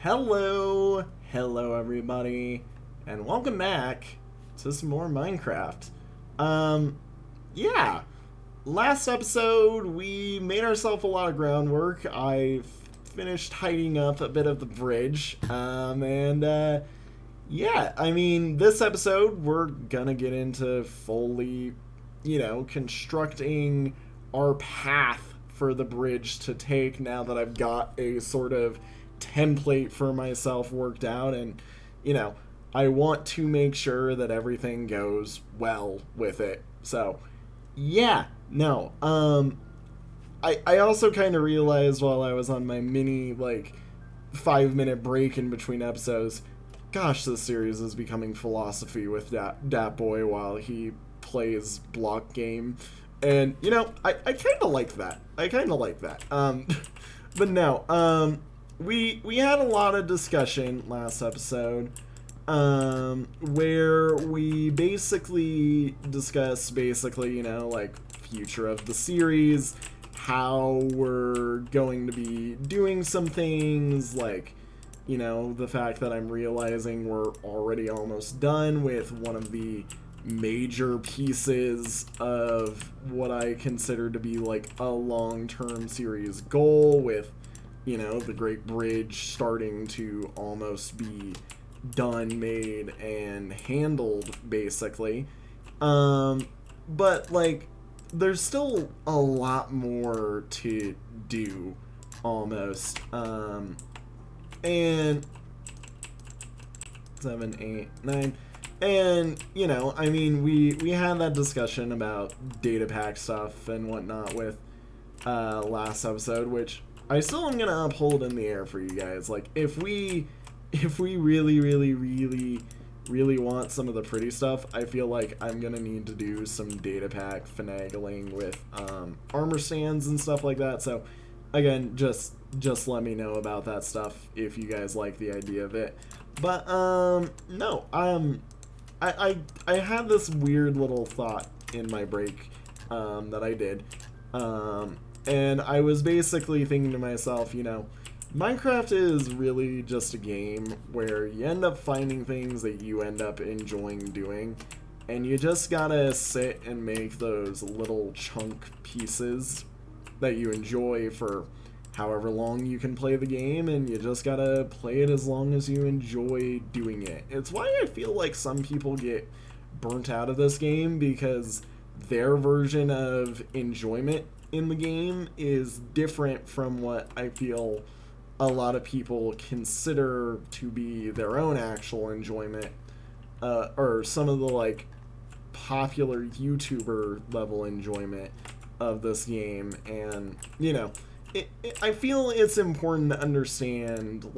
Hello everybody, and welcome back to some more Minecraft. Um, yeah, last episode we made ourselves a lot of groundwork. I finished tidying up a bit of the bridge, yeah, I mean, this episode we're gonna get into fully, constructing our path for the bridge to take now that I've got a sort of template for myself worked out. And you know I want to make sure that everything goes well with it. So yeah, no, I also kind of realized while I was on my mini 5 minute break in between episodes, gosh, this series is becoming philosophy with Dat Boi while he plays block game. And I kind of like that. But no, we had a lot of discussion last episode, where we basically discussed future of the series, how we're going to be doing some things, the fact that I'm realizing we're already almost done with one of the major pieces of what I consider to be like a long-term series goal, with the Great Bridge starting to almost be done, made, and handled, basically. But, there's still a lot more to do, almost. And 7, 8, 9. And, I mean, we had that discussion about data pack stuff and whatnot with last episode, which I still am gonna uphold in the air for you guys. Like, if we really want some of the pretty stuff, I feel like I'm gonna need to do some data pack finagling with armor stands and stuff like that. So again, just let me know about that stuff if you guys like the idea of it. But no, I had this weird little thought in my break that I did, and I was basically thinking to myself, Minecraft is really just a game where you end up finding things that you end up enjoying doing, and you just gotta sit and make those little chunk pieces that you enjoy for however long you can play the game, and you just gotta play it as long as you enjoy doing it. It's why I feel like some people get burnt out of this game, because their version of enjoyment in the game is different from what I feel a lot of people consider to be their own actual enjoyment, or some of the popular YouTuber level enjoyment of this game. And I feel it's important to understand,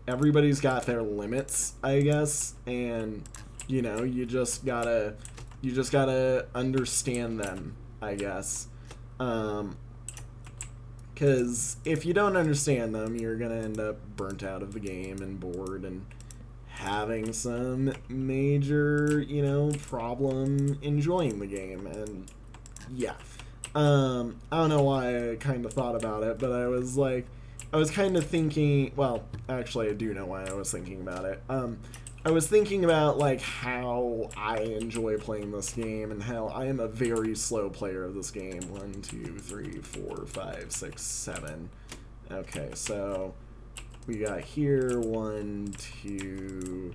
everybody's got their limits, I guess, and you just gotta understand them, I guess. Because if you don't understand them, you're gonna end up burnt out of the game and bored and having some major, problem enjoying the game. And yeah, I don't know why I kind of thought about it, but I was kind of thinking, well, actually I do know why I was thinking about it. I was thinking about how I enjoy playing this game, and how I am a very slow player of this game. 1, 2, 3, 4, 5, 6, 7. Okay, so we got here 1, 2,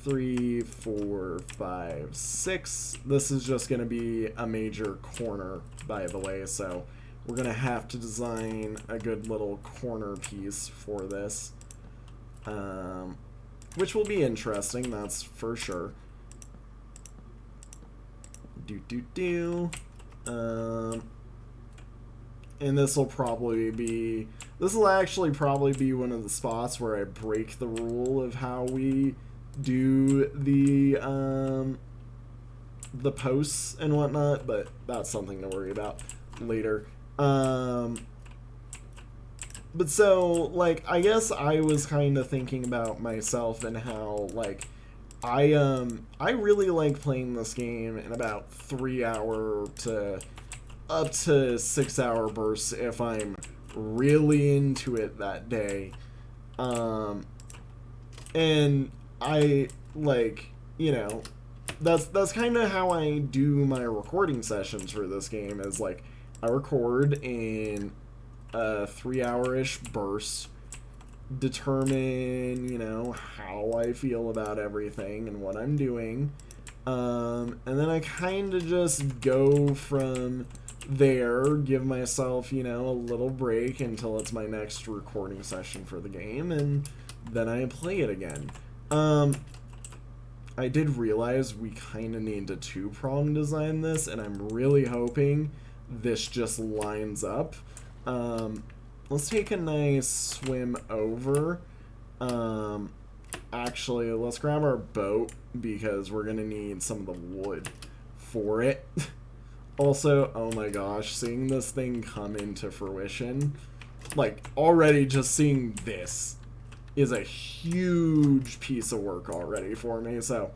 3, 4, 5, 6. This is just going to be a major corner, by the way, so we're going to have to design a good little corner piece for this, which will be interesting, that's for sure. And this will actually probably be one of the spots where I break the rule of how we do the posts and whatnot, but that's something to worry about later. But so, I guess I was kind of thinking about myself and how, I really like playing this game in about 3-hour to up to 6-hour bursts if I'm really into it that day. And I, like, you know, that's kind of how I do my recording sessions for this game, is like I record in a 3-hour-ish burst, determine, you know, how I feel about everything and what I'm doing, and then I kind of just go from there, give myself, you know, a little break until it's my next recording session for the game, and then I play it again. I did realize we kind of need to two-prong design this, and I'm really hoping this just lines up. Let's take a nice swim over. Actually, let's grab our boat, because we're going to need some of the wood for it. Also, oh my gosh, seeing this thing come into fruition, like, already just seeing this is a huge piece of work already for me, so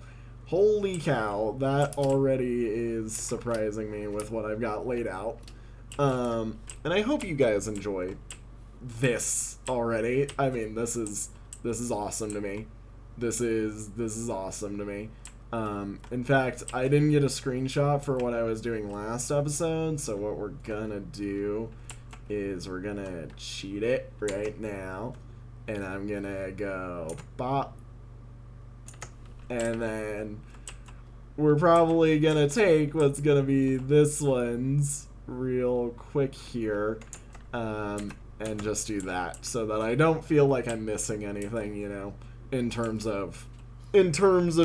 holy cow, that already is surprising me with what I've got laid out. And I hope you guys enjoy this already. I mean, this is awesome to me. This is awesome to me. In fact, I didn't get a screenshot for what I was doing last episode, so what we're gonna do is we're gonna cheat it right now, and I'm gonna go bop, and then we're probably gonna take what's gonna be this one's real quick here, and just do that so that I don't feel like I'm missing anything, you know, in terms of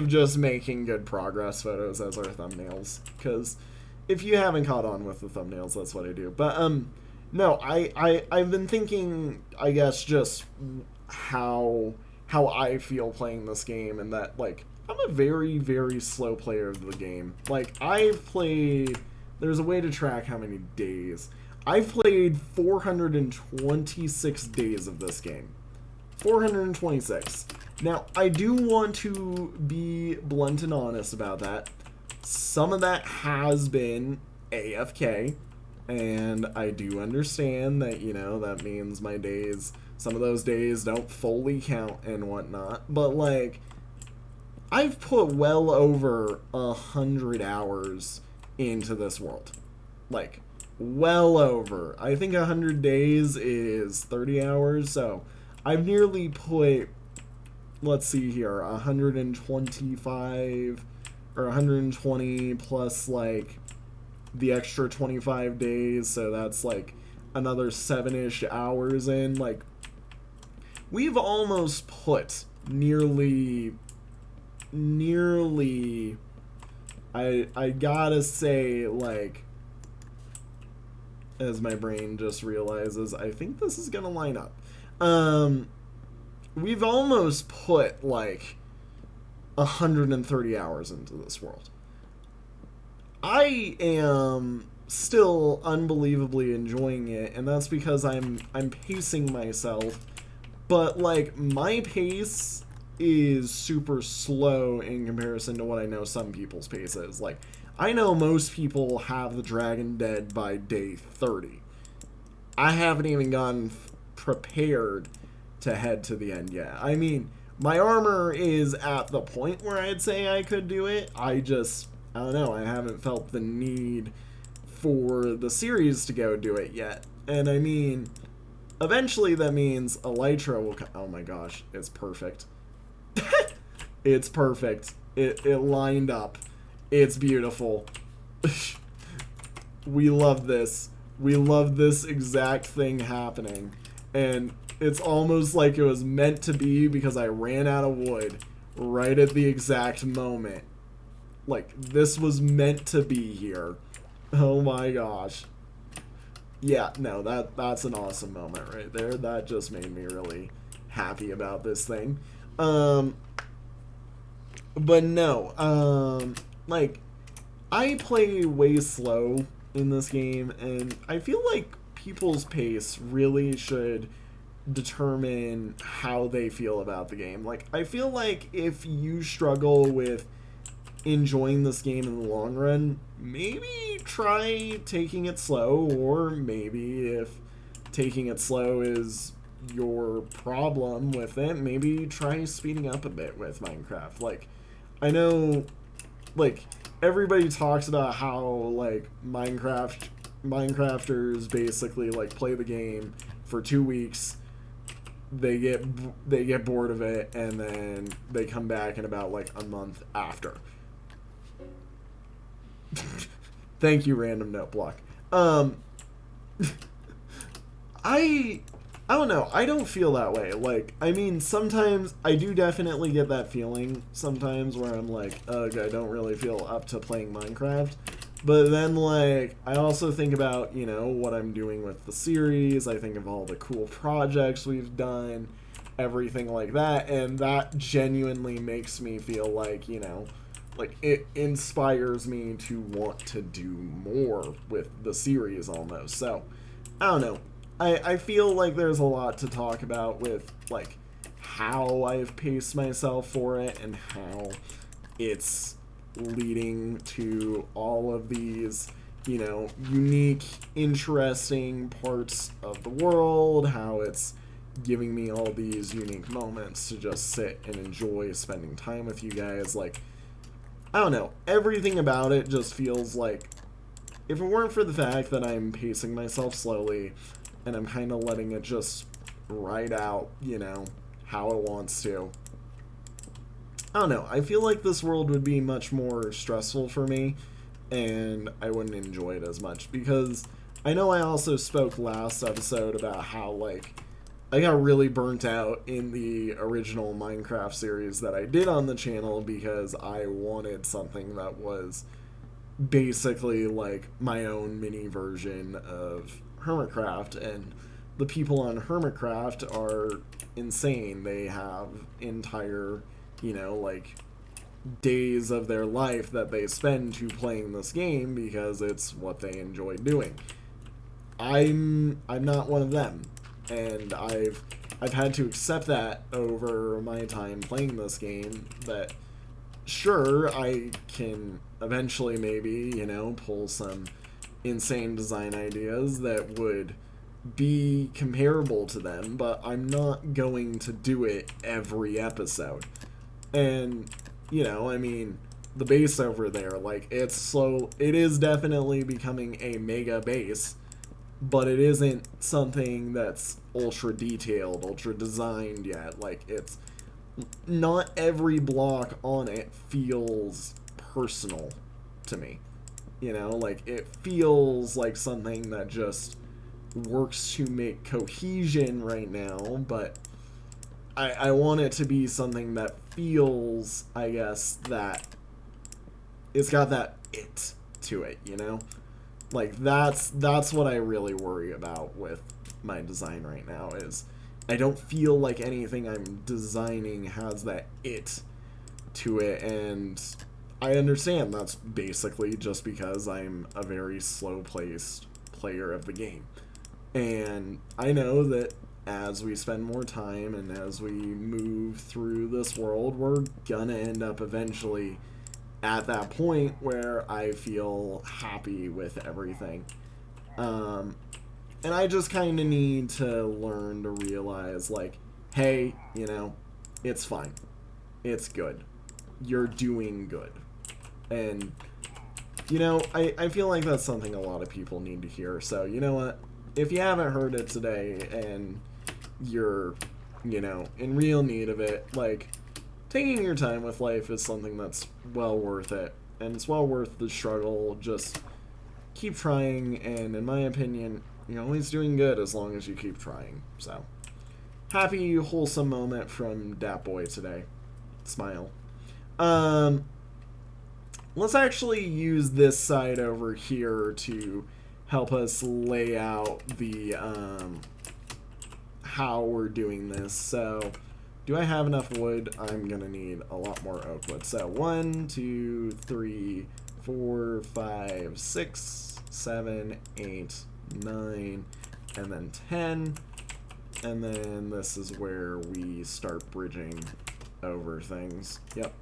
just making good progress photos as our thumbnails, because if you haven't caught on with the thumbnails, that's what I do. But no, I've been thinking, I guess, just how I feel playing this game, and that, like, I'm a very, very slow player of the game. Like, I've played, there's a way to track how many days. I've played 426 days of this game. 426. Now, I do want to be blunt and honest about that. Some of that has been AFK, and I do understand that, you know, that means my days, some of those days don't fully count and whatnot, but, like, I've put well over 100 hours into this world. Like, well over. I think 100 days is 30 hours, so I've nearly put, let's see here, 125 or 120 plus, like, the extra 25 days, so that's like another 7-ish hours in. Like, we've almost put nearly I gotta say, like, as my brain just realizes, I think this is gonna line up. We've almost put like 130 hours into this world. I am still unbelievably enjoying it, and that's because I'm pacing myself, but, like, my pace is super slow in comparison to what I know some people's pace is. Like, I know most people have the dragon dead by day 30. I haven't even gotten prepared to head to the end yet. I mean, my armor is at the point where I'd say I could do it. I don't know, I haven't felt the need for the series to go do it yet. And I mean, eventually that means Elytra will come. Oh my gosh, it's perfect. It's perfect. It lined up. It's beautiful. We love this. We love this exact thing happening. And it's almost like it was meant to be, because I ran out of wood right at the exact moment. Like, this was meant to be here. Oh my gosh. Yeah, no, that's an awesome moment right there. That just made me really happy about this thing. But no, like, I play way slow in this game, and I feel like people's pace really should determine how they feel about the game. Like, I feel like if you struggle with enjoying this game in the long run, maybe try taking it slow, or maybe if taking it slow is your problem with it, maybe try speeding up a bit with Minecraft. Like, I know, like, everybody talks about how, like, Minecrafters basically, like, play the game for 2 weeks, they get bored of it, and then they come back in about, like, a month after. Thank you, random note block. I don't know. I don't feel that way. Like, I mean, sometimes I do definitely get that feeling sometimes where I'm like, ugh, I don't really feel up to playing Minecraft. But then, like, I also think about, you know, what I'm doing with the series. I think of all the cool projects we've done, everything like that, and that genuinely makes me feel like, you know, like, it inspires me to want to do more with the series almost. So, I don't know. I feel like there's a lot to talk about with, like, how I've paced myself for it and how it's leading to all of these, you know, unique, interesting parts of the world, how it's giving me all these unique moments to just sit and enjoy spending time with you guys. Like, I don't know, everything about it just feels like, if it weren't for the fact that I'm pacing myself slowly and I'm kind of letting it just ride out, you know, how it wants to, I don't know, I feel like this world would be much more stressful for me, and I wouldn't enjoy it as much, because I know I also spoke last episode about how, like, I got really burnt out in the original Minecraft series that I did on the channel because I wanted something that was basically like my own mini version of Hermitcraft, and the people on Hermitcraft are insane. They have entire, you know, like, days of their life that they spend to playing this game because it's what they enjoy doing. I'm not one of them, and I've had to accept that over my time playing this game, that sure, I can eventually maybe, you know, pull some insane design ideas that would be comparable to them, but I'm not going to do it every episode. And, you know, I mean, the base over there, like, it is definitely becoming a mega base, but it isn't something that's ultra detailed, ultra designed yet. Like, it's not every block on it feels personal to me. You know, like, it feels like something that just works to make cohesion right now, but I want it to be something that feels, I guess, that it's got that it to it, you know? Like, that's what I really worry about with my design right now, is I don't feel like anything I'm designing has that it to it, and I understand that's basically just because I'm a very slow-paced player of the game. And I know that as we spend more time and as we move through this world, we're gonna end up eventually at that point where I feel happy with everything. And I just kind of need to learn to realize, like, hey, you know, it's fine. It's good. You're doing good. And, you know, I feel like that's something a lot of people need to hear. So, you know what? If you haven't heard it today and you're, you know, in real need of it, like, taking your time with life is something that's well worth it. And it's well worth the struggle. Just keep trying, and in my opinion, you're always doing good as long as you keep trying. So, happy, wholesome moment from Dat Boi today. Smile. Let's actually use this side over here to help us lay out the, how we're doing this. So, do I have enough wood? I'm gonna need a lot more oak wood. So, 1, 2, 3, 4, 5, 6, 7, 8, 9, and then 10. And then this is where we start bridging over things. Yep.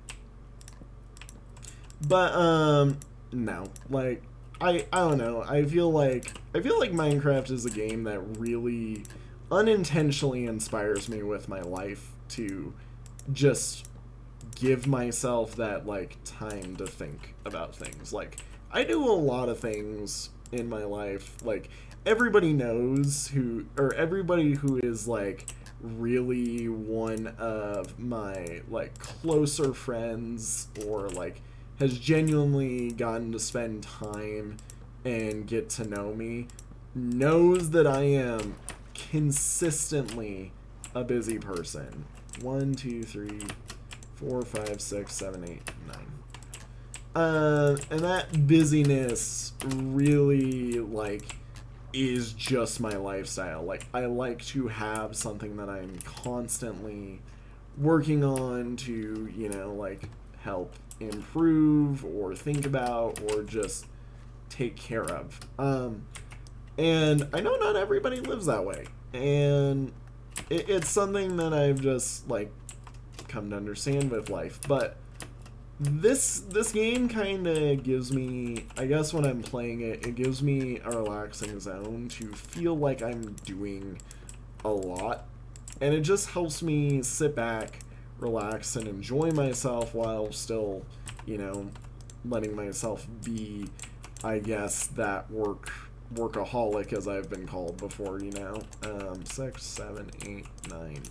But, no. Like, I don't know. I feel like Minecraft is a game that really unintentionally inspires me with my life to just give myself that, like, time to think about things. Like, I do a lot of things in my life. Like, everybody knows who, or everybody who is, like, really one of my, like, closer friends, or, like, has genuinely gotten to spend time and get to know me, knows that I am consistently a busy person. 1, 2, 3, 4, 5, 6, 7, 8, 9. And that busyness really, like, is just my lifestyle. Like, I like to have something that I'm constantly working on to, you know, like, help improve or think about or just take care of. And I know not everybody lives that way. And it's something that I've just, like, come to understand with life. But this game kind of gives me, I guess when I'm playing it, it gives me a relaxing zone to feel like I'm doing a lot. And it just helps me sit back, relax, and enjoy myself while still, you know, letting myself be, I guess, that workaholic, as I've been called before, you know. 6, 7, 8, 9,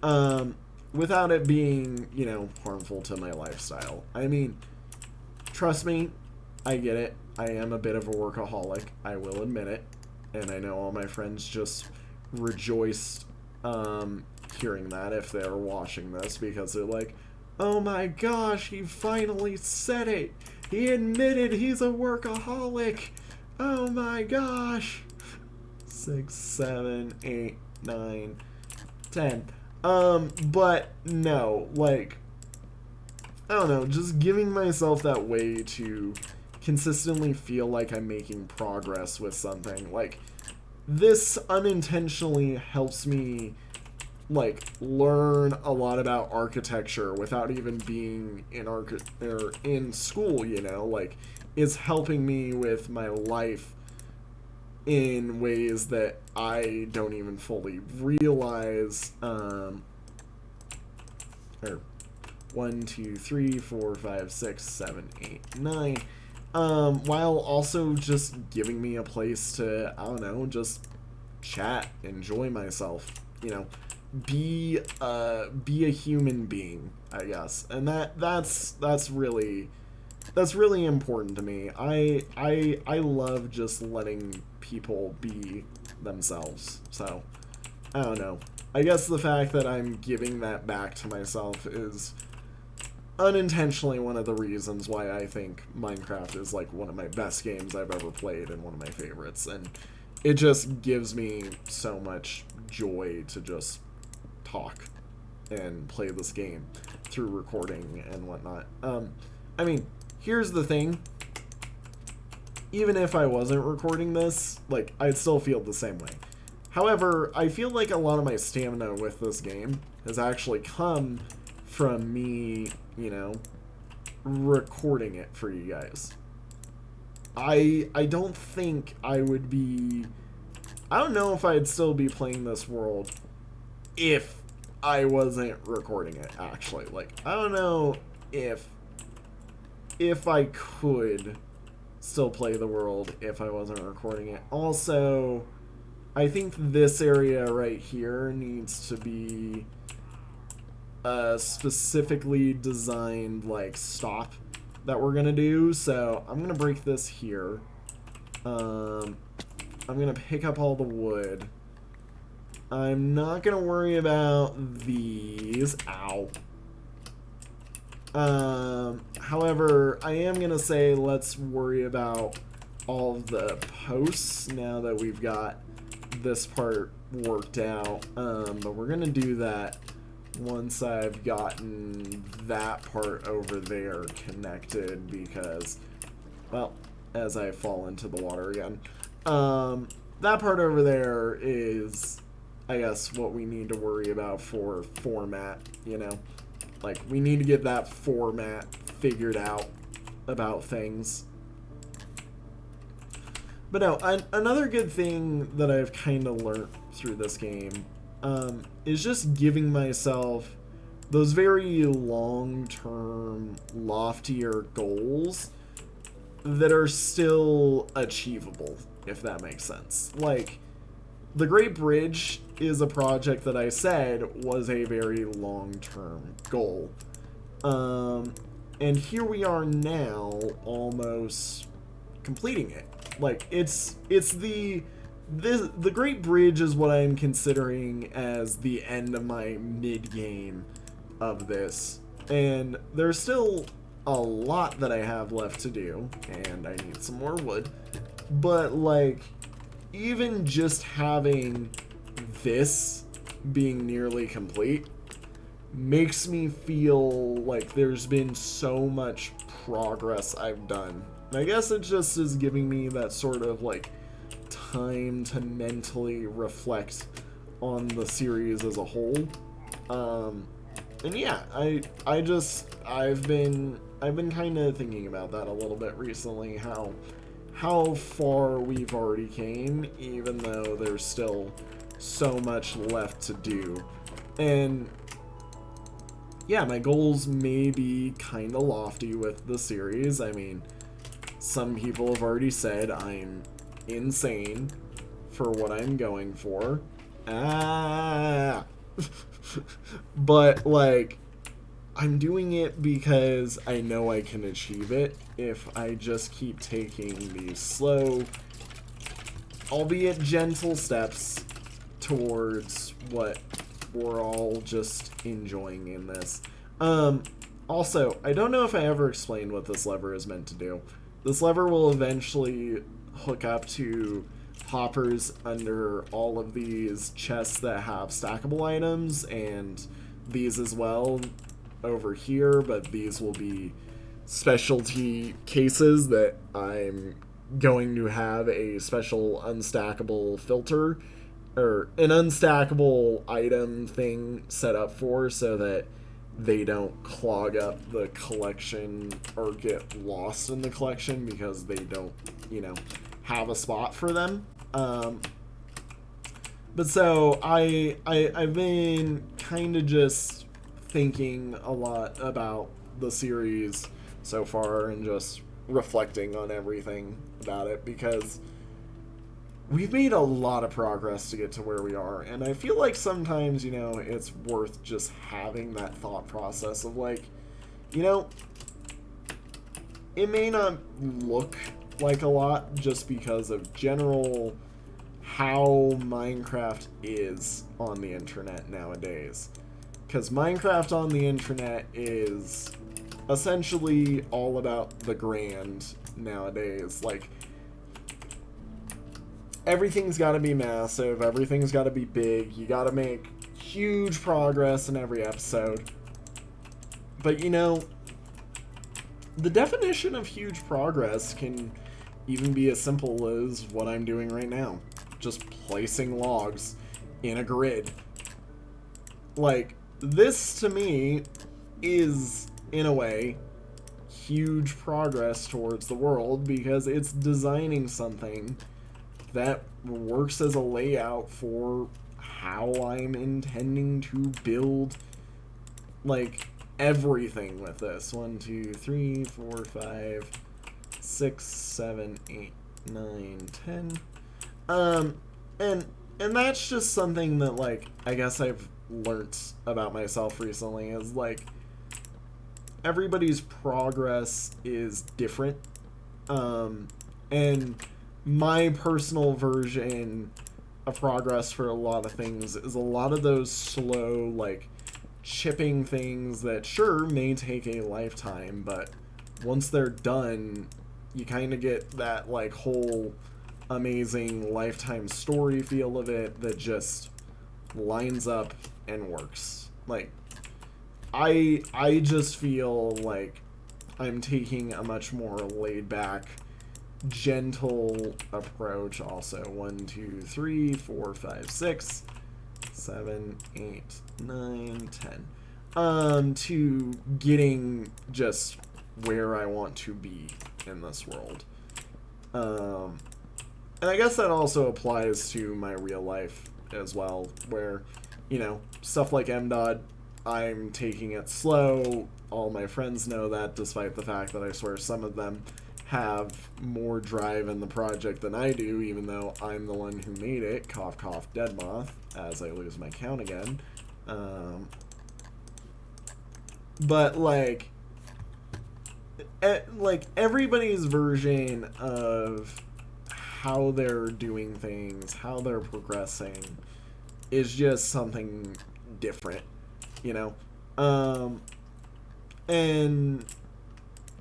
10. Without it being, you know, harmful to my lifestyle. I mean, trust me, I get it. I am a bit of a workaholic. I will admit it. And I know all my friends just rejoiced hearing that if they're watching this, because they're like, oh my gosh, he finally said it. He admitted he's a workaholic. Oh my gosh. 6, 7, 8, 9, 10. But no, like, I don't know, just giving myself that way to consistently feel like I'm making progress with something. Like, this unintentionally helps me, like, learn a lot about architecture without even being in school, you know? Like, it's helping me with my life in ways that I don't even fully realize. Or 1, 2, 3, 4, 5, 6, 7, 8, 9. While also just giving me a place to, I don't know, just chat, enjoy myself, you know, be a human being, I guess. And that's really important to me. I love just letting people be themselves. So, I don't know. I guess the fact that I'm giving that back to myself is unintentionally one of the reasons why I think Minecraft is, like, one of my best games I've ever played and one of my favorites. And it just gives me so much joy to just talk and play this game through recording and whatnot. I mean, here's the thing. Even if I wasn't recording this, like, I'd still feel the same way. However, I feel like a lot of my stamina with this game has actually come from me, you know, recording it for you guys. I don't think I would be... I don't know if I'd still be playing this world if I wasn't recording it, actually. Like, I don't know if I could still play the world if I wasn't recording it. Also, I think this area right here needs to be a specifically designed, like, stop that we're gonna do. So I'm gonna break this here. I'm gonna pick up all the wood. I'm not gonna worry about these. Ow. However, I am gonna say let's worry about all of the posts now that we've got this part worked out. But we're gonna do that once I've gotten that part over there connected, because, well, as I fall into the water again, that part over there is, I guess, what we need to worry about for format, you know? Like, we need to get that format figured out about things. But no, another good thing that I've kind of learned through this game is just giving myself those very long-term, loftier goals that are still achievable, if that makes sense. Like, the Great Bridge is a project that I said was a very long-term goal. And here we are now, almost completing it. Like, it's the Great Bridge is what I'm considering as the end of my mid-game of this. And there's still a lot that I have left to do, and I need some more wood. But, like, even just having this being nearly complete makes me feel like there's been so much progress I've done. And I guess it just is giving me that sort of, like, time to mentally reflect on the series as a whole. And yeah, I've been kind of thinking about that a little bit recently, how far we've already came, even though there's still so much left to do. And yeah, my goals may be kind of lofty with the series. I mean, some people have already said I'm insane for what I'm going for. But, like, I'm doing it because I know I can achieve it if I just keep taking these slow, albeit gentle steps towards what we're all just enjoying in this. Also, I don't know if I ever explained what this lever is meant to do. This lever will eventually hook up to hoppers under all of these chests that have stackable items, and these as well over here, but these will be specialty cases that I'm going to have a special unstackable filter or an unstackable item thing set up for, so that they don't clog up the collection or get lost in the collection because they don't, you know, have a spot for them. But so I've been kind of just thinking a lot about the series so far and just reflecting on everything about it, because we've made a lot of progress to get to where we are, and I feel like sometimes, you know, it's worth just having that thought process of, like, you know, it may not look like a lot just because of general how Minecraft is on the internet nowadays. Because Minecraft on the internet is essentially all about the grand nowadays. Like, everything's got to be massive, everything's got to be big, you got to make huge progress in every episode. But, you know, the definition of huge progress can even be as simple as what I'm doing right now. Just placing logs in a grid. Like, this to me is, in a way, huge progress towards the world, because it's designing something that works as a layout for how I'm intending to build, like, everything with this. 1, 2, 3, 4, 5, 6, 7, 8, 9, 10. And that's just something that, like, I guess I've learnt about myself recently, is, like, everybody's progress is different. And my personal version of progress for a lot of things is a lot of those slow, like, chipping things that, sure, may take a lifetime, but once they're done, you kind of get that, like, whole amazing lifetime story feel of it that just lines up and works. Like, I just feel like I'm taking a much more laid back, gentle approach. Also, 1, 2, 3, 4, 5, 6, 7, 8, 9, 10. To getting just where I want to be in this world. And I guess that also applies to my real life as well, where, you know, stuff like MDOT, I'm taking it slow. All my friends know that, despite the fact that I swear some of them have more drive in the project than I do, even though I'm the one who made it. Cough, cough, dead moth, as I lose my count again. But, like everybody's version of how they're doing things, how they're progressing, is just something different, you know? And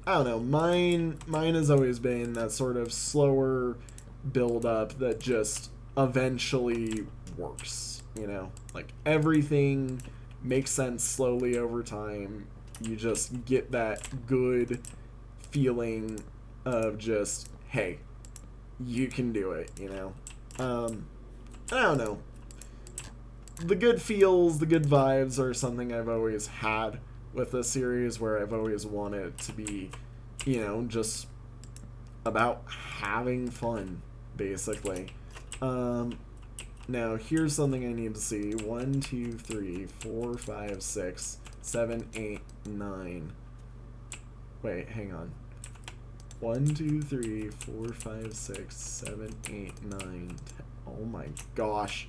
I don't know, mine has always been that sort of slower build up that just eventually works, you know? Like, everything makes sense slowly over time. You just get that good feeling of just, hey, you can do it, you know? I don't know. The good feels, the good vibes are something I've always had with this series, where I've always wanted it to be, you know, just about having fun, basically. Now, here's something I need to see. 1, 2, 3, 4, 5, 6, 7, 8, 9. Wait, hang on. 1, 2, 3, 4, 5, 6, 7, 8, 9, 10. Oh my gosh.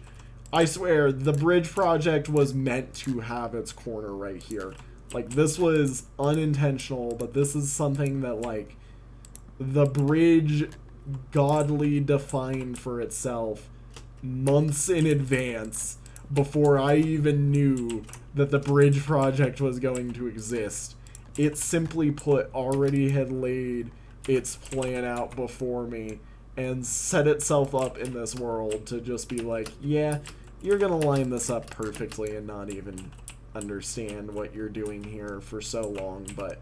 I swear, the bridge project was meant to have its corner right here. Like, this was unintentional, but this is something that, like, the bridge godly defined for itself months in advance, before I even knew that the bridge project was going to exist. It simply put already had laid its plan out before me and set itself up in this world to just be like, yeah, you're gonna line this up perfectly and not even understand what you're doing here for so long, but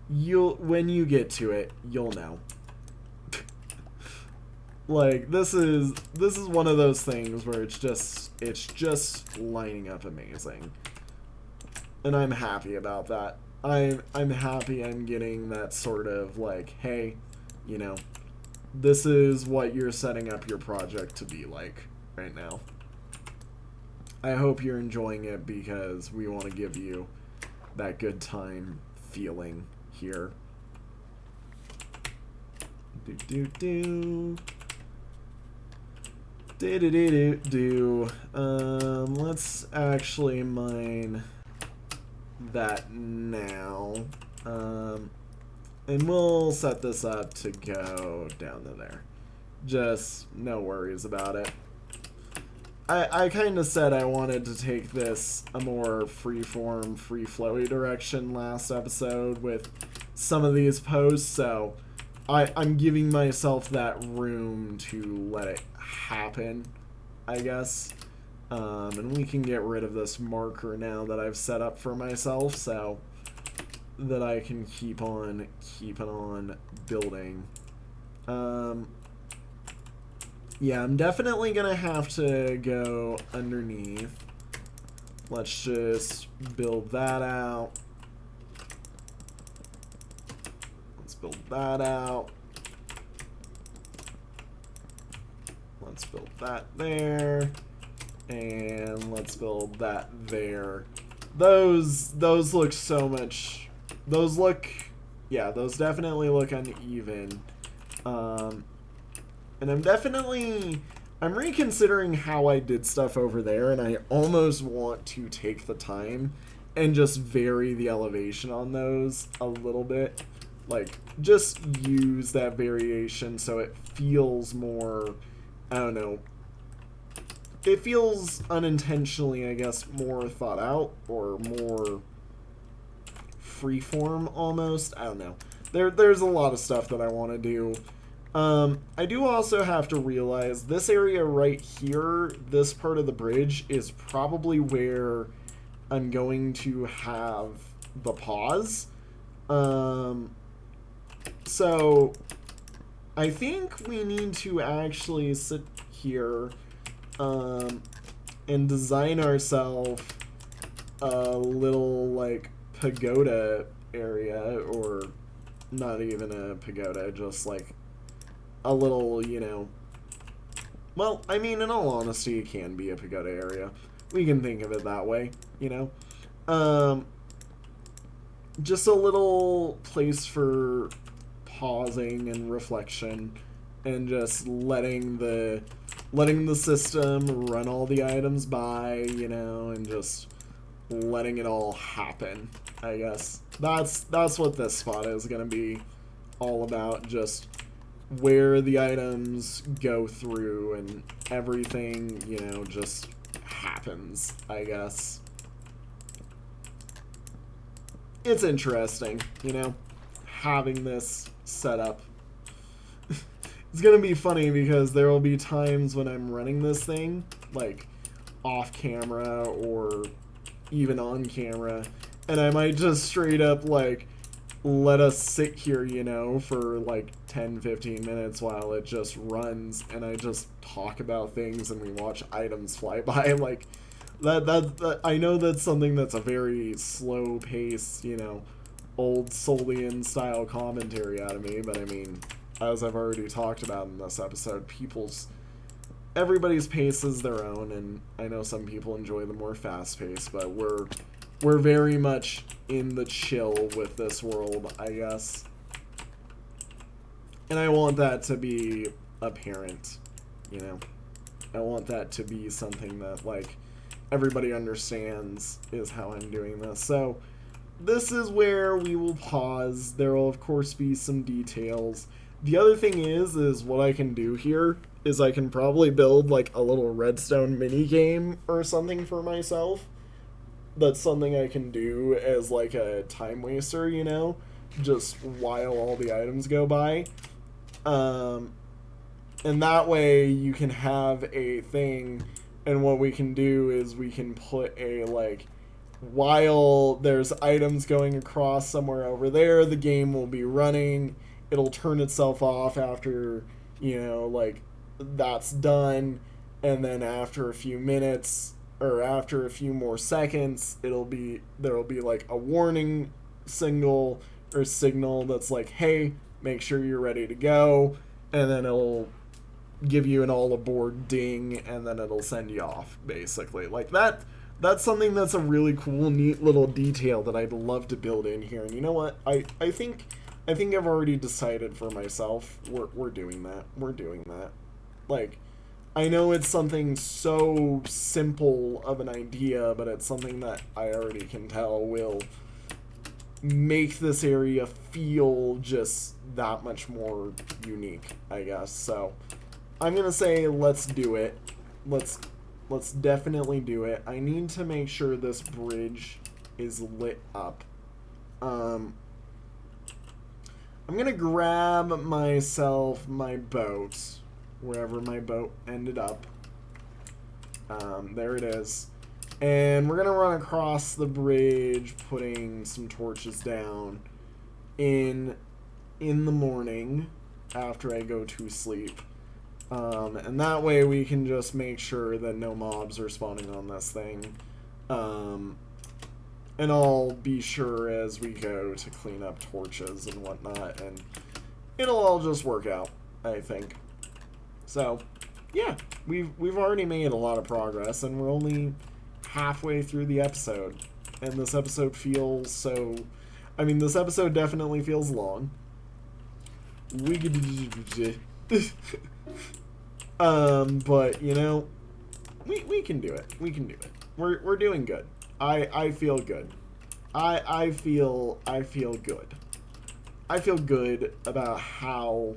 when you get to it, you'll know. Like, this is one of those things where it's just lining up amazing. And I'm happy about that. I'm happy I'm getting that sort of, like, hey, you know, this is what you're setting up your project to be like right now. I hope you're enjoying it, because we want to give you that good time feeling here. Let's actually mine that now. And we'll set this up to go down to there. Just no worries about it. I kind of said I wanted to take this a more freeform, free-flowy direction last episode with some of these posts, so I'm giving myself that room to let it happen, I guess. And we can get rid of this marker now that I've set up for myself, so that I can keep on keeping on building. Yeah, I'm definitely gonna have to go underneath. Let's just build that out. Let's build that out. Let's build that there. And let's build that there. Those look so much... Those definitely look uneven. And I'm reconsidering how I did stuff over there, and I almost want to take the time and just vary the elevation on those a little bit. Like, just use that variation so it feels more, I don't know, it feels unintentionally, I guess, more thought out, or more freeform almost. I don't know. There's a lot of stuff that I want to do. I do also have to realize this area right here, this part of the bridge, is probably where I'm going to have the pause. So I think we need to actually sit here and design ourselves a little, like, pagoda area, or not even a pagoda, just like a little, you know, Well, I mean, in all honesty, it can be a pagoda area. We can think of it that way, you know? Um, just a little place for pausing and reflection and just letting the system run all the items by, you know, and just letting it all happen, I guess. That's what this spot is going to be all about, just where the items go through and everything, you know, just happens, I guess. It's interesting, you know, having this set up. It's gonna be funny because there will be times when I'm running this thing, like, off camera or even on camera, and I might just straight up, like, let us sit here, you know, for like 10-15 minutes while it just runs, and I just talk about things and we watch items fly by. Like, that I know that's something that's a very slow pace, you know, old Solian style commentary out of me, but I mean, as I've already talked about in this episode, everybody's pace is their own, and I know some people enjoy the more fast pace, but we're very much in the chill with this world, I guess. And I want that to be apparent, you know? I want that to be something that, like, everybody understands is how I'm doing this. So, this is where we will pause. There will, of course, be some details. The other thing is what I can do here is I can probably build, like, a little redstone mini game or something for myself. That's something I can do as, like, a time waster, you know? Just while all the items go by. And that way you can have a thing, and what we can do is we can put a, like, while there's items going across somewhere over there, the game will be running. It'll turn itself off after, you know, like, that's done. And then after a few minutes, or after a few more seconds, there'll be like a warning signal that's like, hey, make sure you're ready to go. And then it'll give you an all aboard ding, and then it'll send you off, basically. Like, that's something that's a really cool, neat little detail that I'd love to build in here. And you know what? I think I've already decided for myself. We're doing that. We're doing that. Like, I know it's something so simple of an idea, but it's something that I already can tell will make this area feel just that much more unique, I guess. So, I'm gonna say let's do it. Let's definitely do it. I need to make sure this bridge is lit up. I'm gonna grab myself my boat, wherever my boat ended up. There it is. And we're gonna run across the bridge, putting some torches down in the morning after I go to sleep. And that way we can just make sure that no mobs are spawning on this thing. And I'll be sure as we go to clean up torches and whatnot, and it'll all just work out, I think. So, yeah, we've already made a lot of progress, and we're only halfway through the episode. And this episode feels so... I mean, this episode definitely feels long. But, you know, we can do it. We can do it. We're doing good. I feel good. I feel good. I feel good about how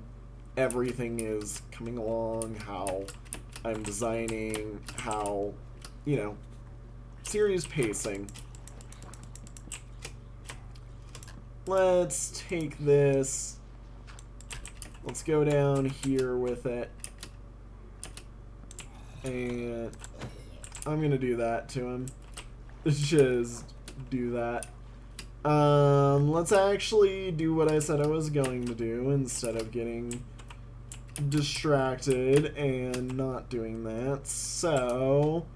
everything is coming along, how I'm designing, how, you know, series pacing. Let's take this. Let's go down here with it. And I'm gonna do that to him. Just do that. Let's actually do what I said I was going to do instead of getting distracted and not doing that. So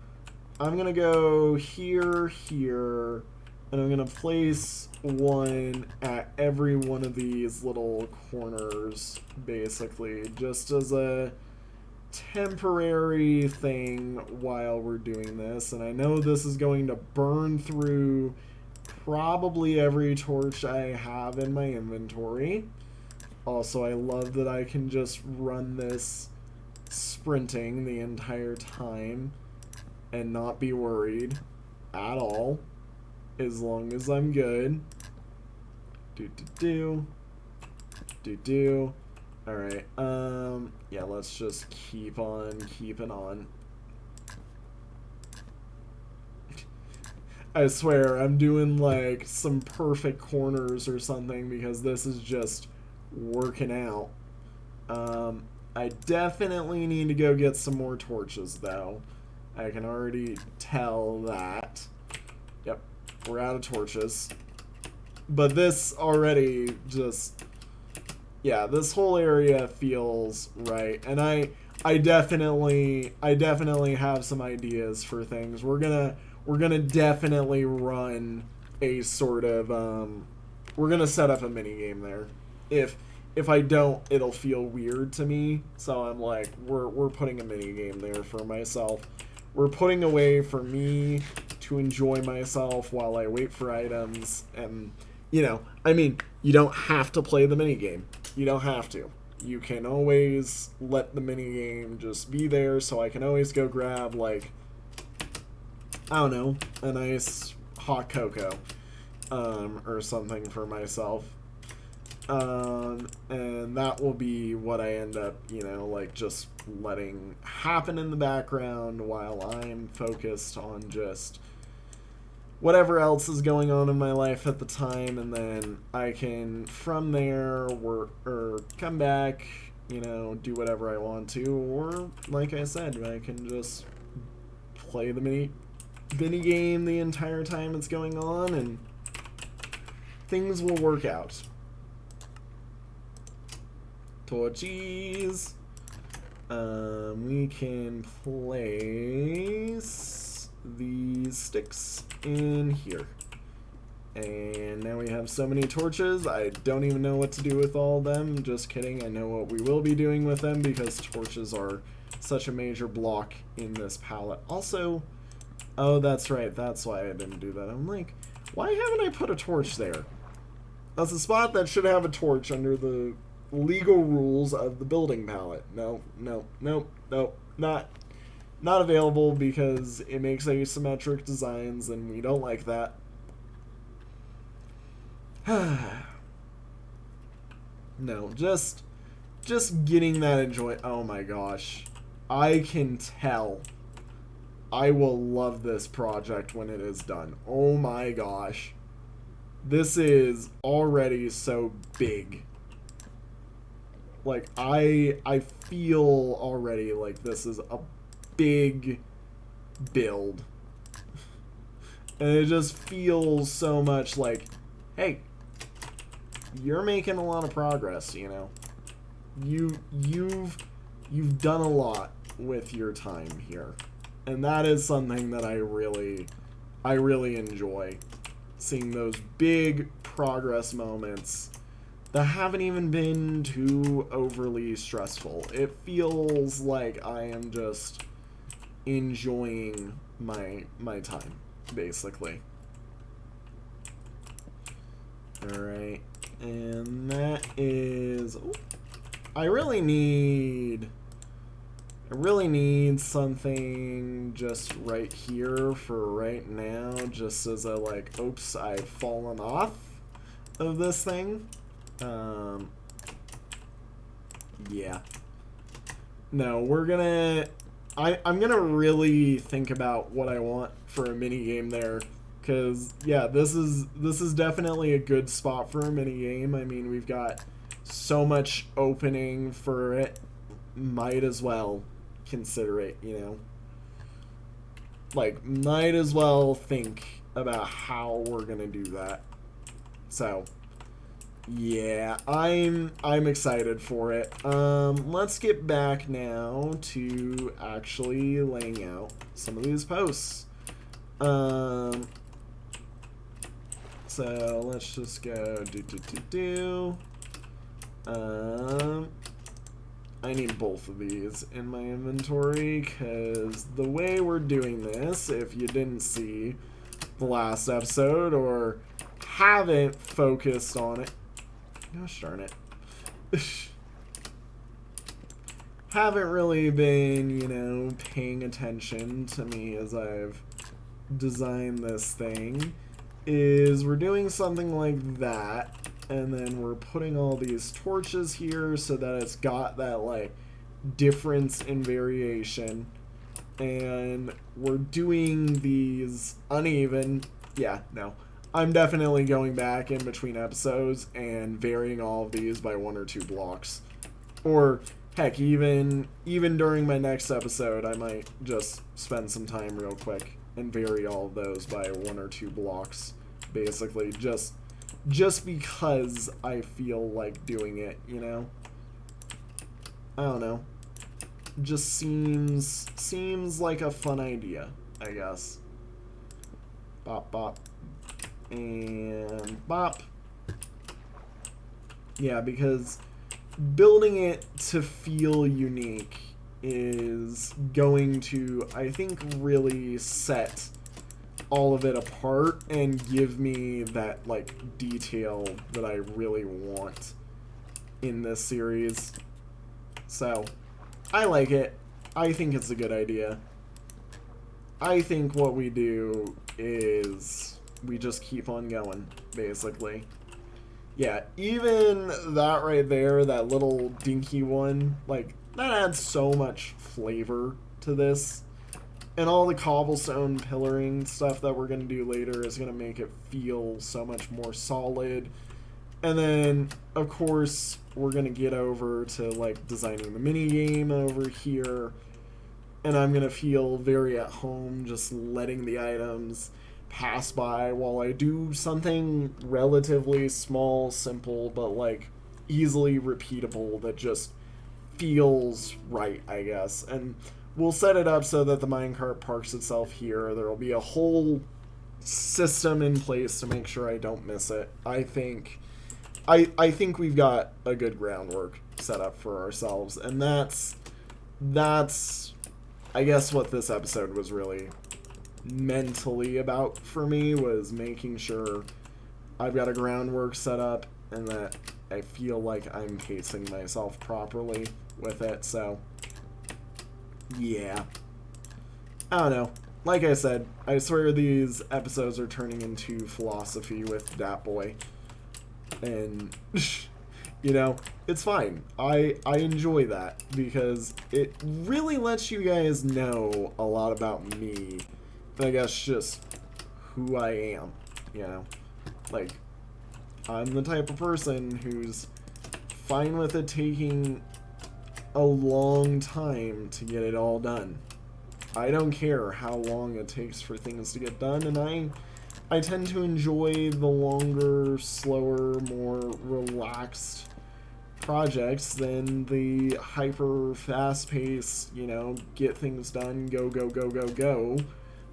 I'm gonna go here, here, and I'm gonna place one at every one of these little corners, basically, just as a temporary thing while we're doing this, and I know this is going to burn through probably every torch I have in my inventory. Also, I love that I can just run this sprinting the entire time and not be worried at all, as long as I'm good. Alright, yeah, let's just keep on keeping on. I swear, I'm doing like some perfect corners or something because this is just working out. I definitely need to go get some more torches though. I can already tell that. Yep, we're out of torches. But this already just, yeah, this whole area feels right, and I definitely have some ideas for things. We're gonna definitely run a sort of we're gonna set up a mini game there. If I don't, it'll feel weird to me. So I'm like, we're putting a mini game there for myself. We're putting a way for me to enjoy myself while I wait for items. And, you know, I mean, you don't have to play the mini game. You don't have to. You can always let the mini game just be there, so I can always go grab, like, I don't know, a nice hot cocoa or something for myself. And that will be what I end up, you know, like just letting happen in the background while I'm focused on just whatever else is going on in my life at the time, and then I can from there work or come back, you know, do whatever I want to, or like I said, I can just play the mini game the entire time it's going on, and things will work out. Torchies. We can place these sticks in here. And now we have so many torches, I don't even know what to do with all of them. Just kidding, I know what we will be doing with them because torches are such a major block in this palette. Also, oh, that's right, that's why I didn't do that. I'm like, why haven't I put a torch there? That's a spot that should have a torch under the legal rules of the building palette. No, not available because it makes asymmetric designs and we don't like that. No, just getting that enjoy. Oh my gosh, I can tell I will love this project when it is done. Oh my gosh, this is already so big. Like, I feel already like this is a big build. And it just feels so much like, hey, you're making a lot of progress, you know. You've done a lot with your time here. And that is something that I really enjoy. Seeing those big progress moments that haven't even been too overly stressful. It feels like I am just enjoying my time, basically. Alright, and that is... Ooh, I really need something just right here for right now, just as a, like, oops, I've fallen off of this thing. Yeah. No, we're gonna... I'm gonna really think about what I want for a mini game there, because yeah, this is definitely a good spot for a mini game. I mean, we've got so much opening for it. Might as well consider it, you know. Like, might as well think about how we're gonna do that. So, yeah, I'm excited for it. Let's get back now to actually laying out some of these posts. So let's just go I need both of these in my inventory, because the way we're doing this, if you didn't see the last episode or haven't focused on it, gosh darn it, haven't really been, you know, paying attention to me as I've designed this thing, is we're doing something like that, and then we're putting all these torches here so that it's got that, like, difference in variation, and we're doing these uneven, yeah, no, I'm definitely going back in between episodes and varying all of these by 1 or 2 blocks, or heck, even during my next episode, I might just spend some time real quick and vary all of those by 1 or 2 blocks, basically, just because I feel like doing it, you know? I don't know. Just seems like a fun idea, I guess. Bop, bop. And bop. Yeah, because building it to feel unique is going to, I think, really set all of it apart and give me that, like, detail that I really want in this series. So, I like it. I think it's a good idea. I think what we do is we just keep on going, basically. Yeah, even that right there, that little dinky one, like, that adds so much flavor to this. And all the cobblestone pillaring stuff that we're going to do later is going to make it feel so much more solid. And then, of course, we're going to get over to, like, designing the minigame over here. And I'm going to feel very at home just letting the items pass by while I do something relatively small, simple, but, like, easily repeatable that just feels right, I guess. And we'll set it up so that the minecart parks itself here. There will be a whole system in place to make sure I don't miss it. I think we've got a good groundwork set up for ourselves, and that's I guess what this episode was really mentally about for me, was making sure I've got a groundwork set up and that I feel like I'm pacing myself properly with it. So yeah, I don't know. Like I said, I swear these episodes are turning into philosophy with Dat Boi. And, you know, it's fine. I enjoy that because it really lets you guys know a lot about me. And I guess just who I am, you know? Like, I'm the type of person who's fine with it taking a long time to get it all done. I don't care how long it takes for things to get done, and I tend to enjoy the longer, slower, more relaxed projects than the hyper fast-paced, you know, get things done, go, go, go, go, go,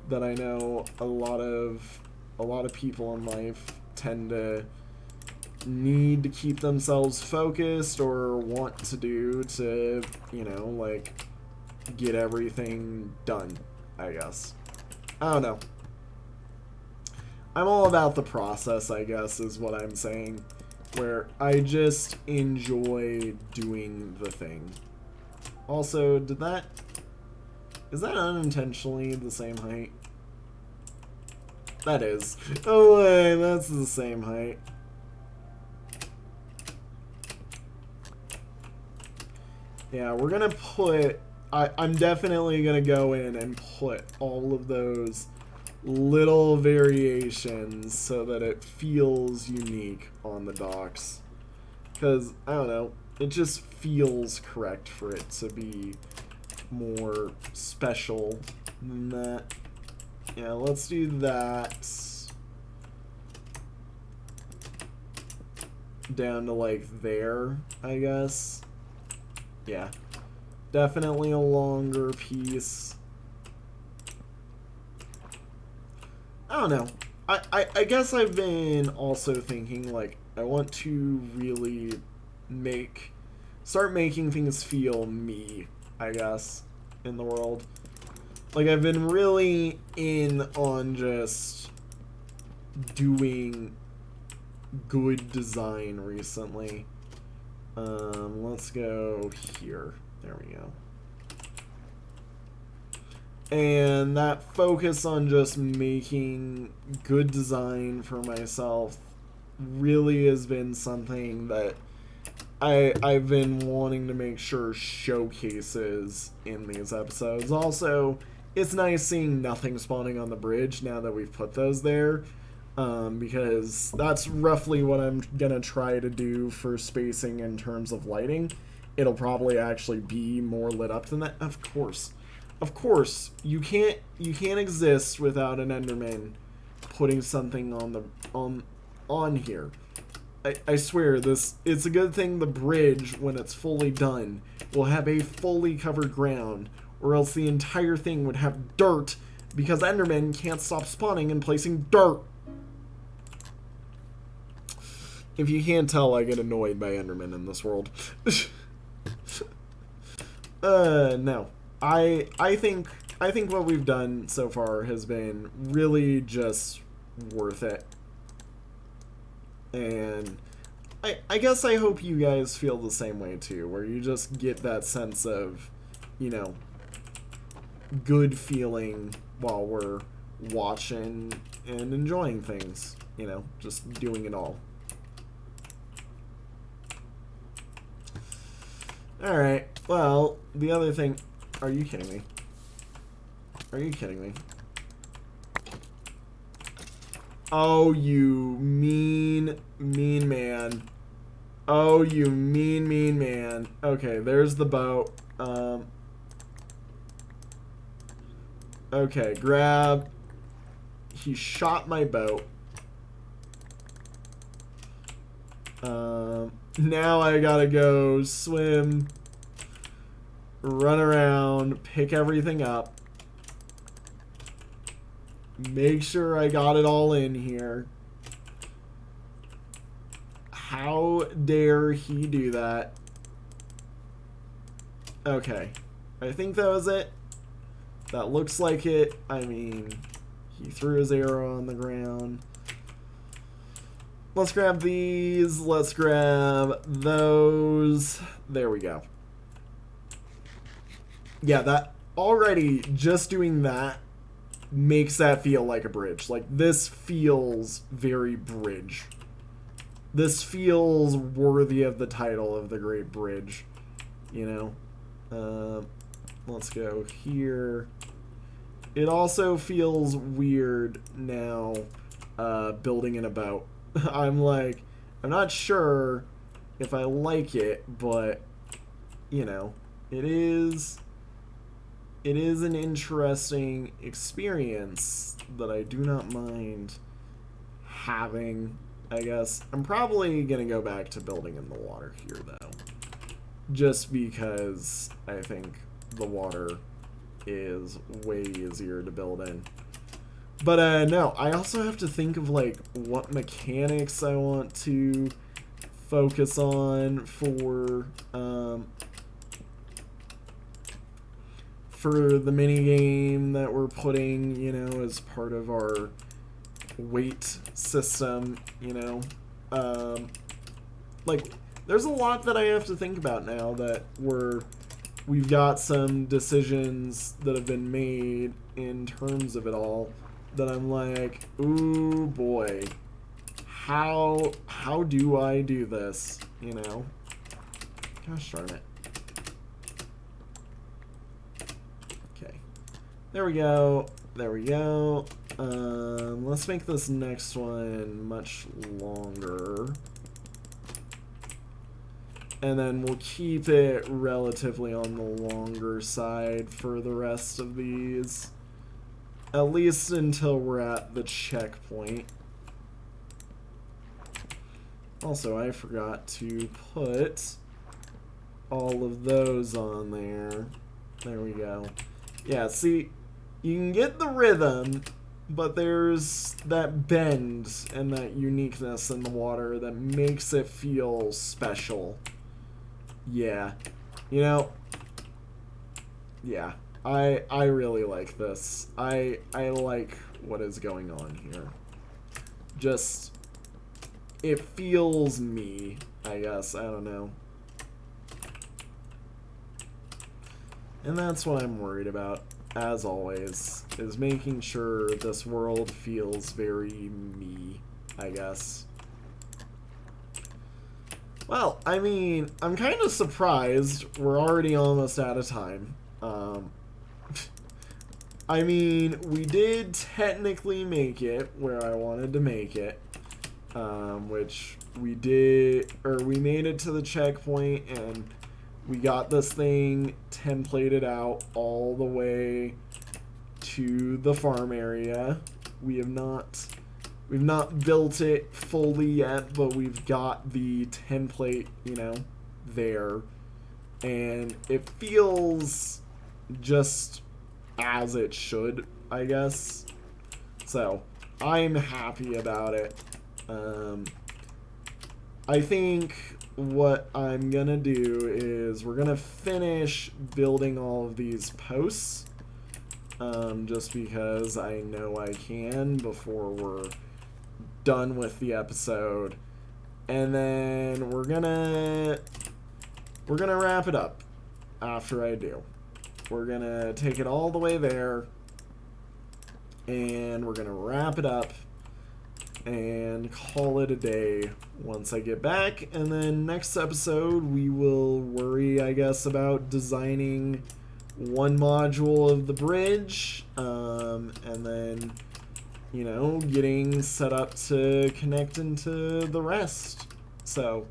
that I know a lot of people in life tend to need to keep themselves focused or want to do to, you know, like, get everything done, I guess. I don't know. I'm all about the process, I guess, is what I'm saying, where I just enjoy doing the thing. Also, is that unintentionally the same height? That is. Oh, wait, that's the same height. Yeah, we're gonna put, I'm definitely gonna go in and put all of those little variations so that it feels unique on the docks. Because, I don't know, it just feels correct for it to be more special than that. Yeah, let's do that. Down to, like, there, I guess. Yeah. Definitely a longer piece. I don't know. I guess I've been also thinking, like, I want to really make start making things feel me, I guess, in the world. Like, I've been really in on just doing good design recently. Let's go here. There we go. And that focus on just making good design for myself really has been something that I've been wanting to make sure showcases in these episodes. Also, it's nice seeing nothing spawning on the bridge now that we've put those there. Because that's roughly what I'm gonna try to do for spacing in terms of lighting. It'll probably actually be more lit up than that. Of course, you can't exist without an Enderman putting something on here. I swear it's a good thing the bridge, when it's fully done, will have a fully covered ground, or else the entire thing would have dirt because Endermen can't stop spawning and placing dirt. If you can't tell, I get annoyed by Endermen in this world. No. I think what we've done so far has been really just worth it. And I guess I hope you guys feel the same way too, where you just get that sense of, you know, good feeling while we're watching and enjoying things, you know, just doing it all. Alright, well, the other thing... Are you kidding me? Are you kidding me? Oh, you mean man. Oh, you mean man. Okay, there's the boat. Okay, grab. He shot my boat. Now I gotta go swim, run around, pick everything up, make sure I got it all in here. How dare he do that? Okay, I think that was it. That looks like it. I mean, he threw his arrow on the ground. Let's grab these. Let's grab those. There we go. Yeah, that already, just doing that makes that feel like a bridge. Like, this feels very bridge. This feels worthy of the title of the Great Bridge, you know? Let's go here. It also feels weird now, building in a boat. I'm not sure if I like it, but, you know, it is an interesting experience that I do not mind having, I guess. I'm probably gonna go back to building in the water here, though, just because I think the water is way easier to build in. But no, I also have to think of like what mechanics I want to focus on for the mini game that we're putting, you know, as part of our weight system, you know. Like, there's a lot that I have to think about now that we've got some decisions that have been made in terms of it all that I'm like, ooh boy, how do I do this, you know? Gosh darn it. Okay, there we go, there we go. Let's make this next one much longer, and then we'll keep it relatively on the longer side for the rest of these. At least until we're at the checkpoint. Also, I forgot to put all of those on there. There we go. Yeah, see, you can get the rhythm, but there's that bend and that uniqueness in the water that makes it feel special. Yeah. You know, yeah. I really like this. I like what is going on here. Just, it feels me, I guess. I don't know. And that's what I'm worried about, as always, is making sure this world feels very me, I guess. Well, I mean, I'm kind of surprised we're already almost out of time. I mean, we did technically make it where I wanted to make it, which we did, or we made it to the checkpoint, and we got this thing templated out all the way to the farm area. We've not built it fully yet, but we've got the template, you know, there. And it feels just as it should, I guess. So, I'm happy about it. I think what I'm gonna do is we're gonna finish building all of these posts, just because I know I can before we're done with the episode, and then we're gonna wrap it up after I do. We're gonna take it all the way there, and we're gonna wrap it up and call it a day once I get back. And then next episode we will worry, I guess, about designing one module of the bridge, and then, you know, getting set up to connect into the rest. So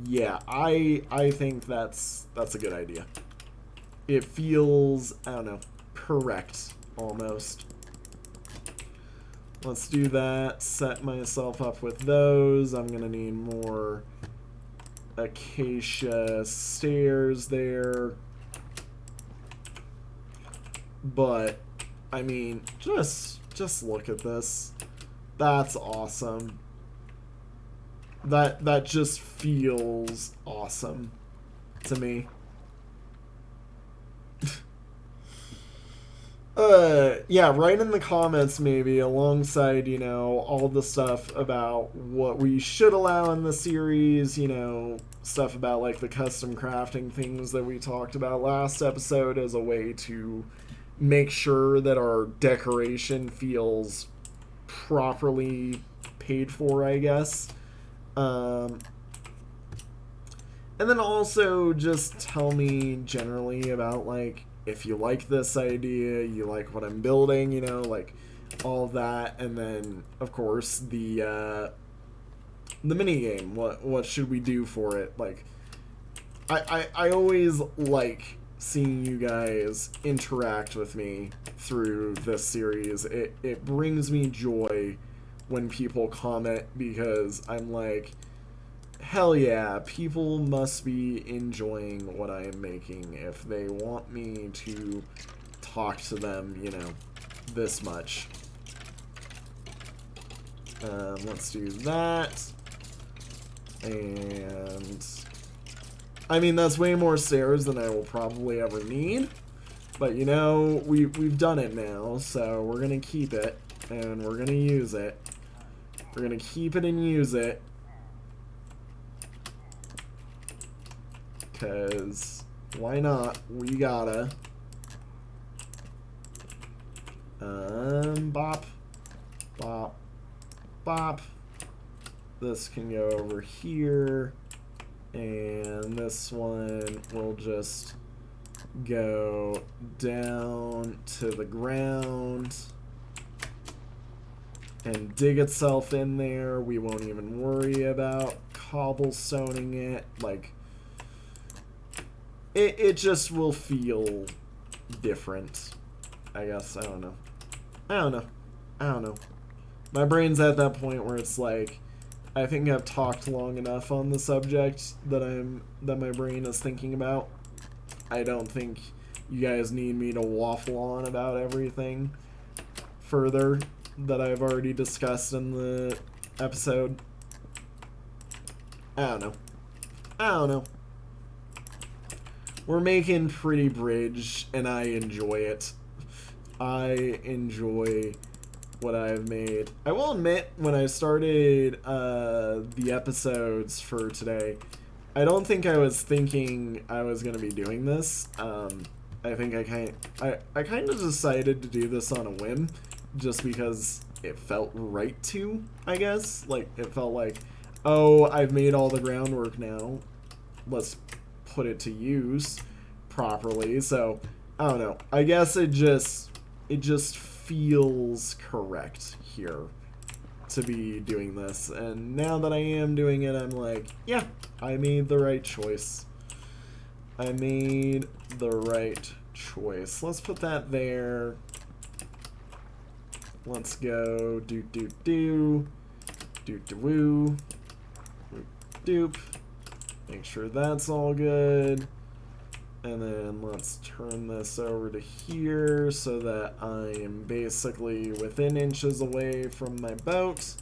yeah, I think that's a good idea. It feels, I don't know, correct almost. Let's do that. Set myself up with those. I'm gonna need more acacia stairs there. But I mean, just look at this. That's awesome. That just feels awesome to me. Yeah, write in the comments maybe alongside, you know, all the stuff about what we should allow in the series, you know, stuff about like the custom crafting things that we talked about last episode as a way to make sure that our decoration feels properly paid for, I guess. And then also just tell me generally about, like, if you like this idea, you like what I'm building, you know, like all of that. And then of course the mini game, what should we do for it? Like I always like seeing you guys interact with me through this series. It brings me joy when people comment, because I'm like, hell yeah, people must be enjoying what I am making if they want me to talk to them, you know, this much. Let's do that. And I mean, that's way more stairs than I will probably ever need. But, you know, we've done it now, so we're going to keep it, and we're going to use it. We're going to keep it and use it. Because why not? We gotta. Bop. Bop. Bop. This can go over here. And this one will just go down to the ground and dig itself in there. We won't even worry about cobblestoning it. Like, it just will feel different, I guess. I don't know. My brain's at that point where it's like, I think I've talked long enough on the subject that my brain is thinking about. I don't think you guys need me to waffle on about everything further that I've already discussed in the episode. I don't know. we're making pretty bridge, and I enjoy it. I enjoy what I've made. I will admit, when I started the episodes for today, I don't think I was thinking I was gonna be doing this. I think I kind of decided to do this on a whim, just because it felt right to, I guess. Like, it felt like, oh, I've made all the groundwork now. Let's put it to use properly. So, I don't know. I guess it just feels correct here to be doing this. And now that I am doing it, I'm like, yeah, I made the right choice. I made the right choice. Let's put that there. Let's go doop. Make sure that's all good. And then let's turn this over to here so that I am basically within inches away from my boat.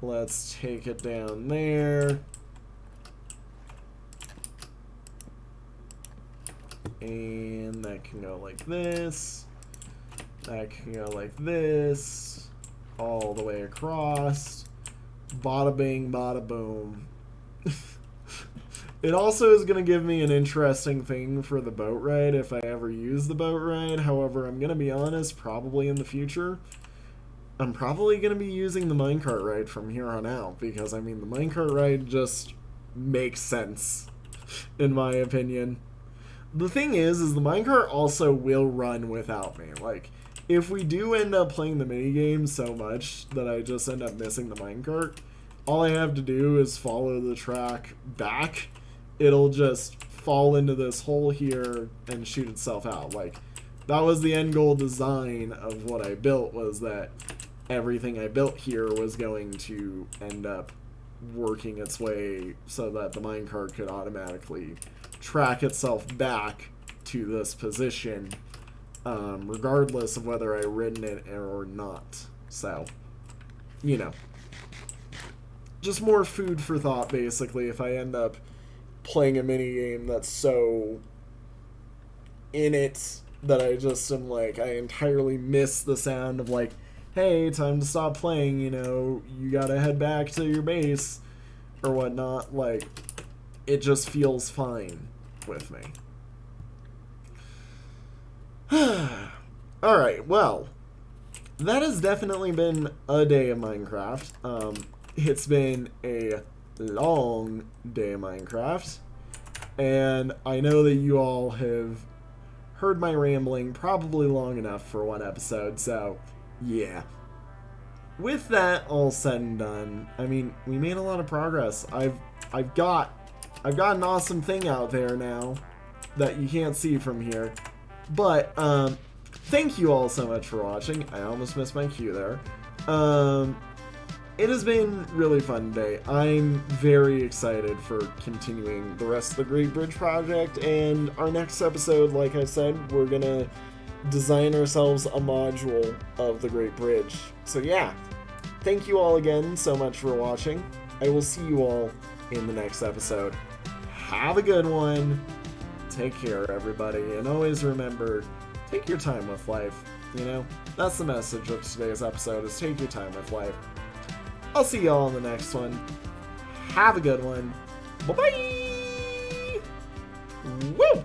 Let's take it down there. And that can go like this. That can go like this. All the way across. Bada bing, bada boom. It also is going to give me an interesting thing for the boat ride if I ever use the boat ride. However, I'm going to be honest, probably in the future, I'm probably going to be using the minecart ride from here on out. Because, I mean, the minecart ride just makes sense, in my opinion. The thing is the minecart also will run without me. Like, if we do end up playing the minigame so much that I just end up missing the minecart, all I have to do is follow the track back. It'll just fall into this hole here and shoot itself out. Like, that was the end goal design of what I built, was that everything I built here was going to end up working its way so that the minecart could automatically track itself back to this position, regardless of whether I ridden it or not. So, you know, just more food for thought, basically, if I end up playing a minigame that's so in it that I just am like, I entirely miss the sound of like, hey, time to stop playing, you know, you gotta head back to your base or whatnot. Like, it just feels fine with me. Alright, well, that has definitely been a day of Minecraft. It's been a long day of Minecraft, and I know that you all have heard my rambling probably long enough for one episode, so yeah. With that all said and done, I mean, we made a lot of progress. I've got an awesome thing out there now that you can't see from here. But thank you all so much for watching. I almost missed my cue there. It has been really fun today. I'm very excited for continuing the rest of the Great Bridge project, and our next episode, like I said, we're gonna design ourselves a module of the Great Bridge. So yeah, thank you all again so much for watching. I will see you all in the next episode. Have a good one. Take care, everybody, and always remember, take your time with life. You know, that's the message of today's episode, is take your time with life. I'll see y'all in the next one. Have a good one. Bye-bye! Woo!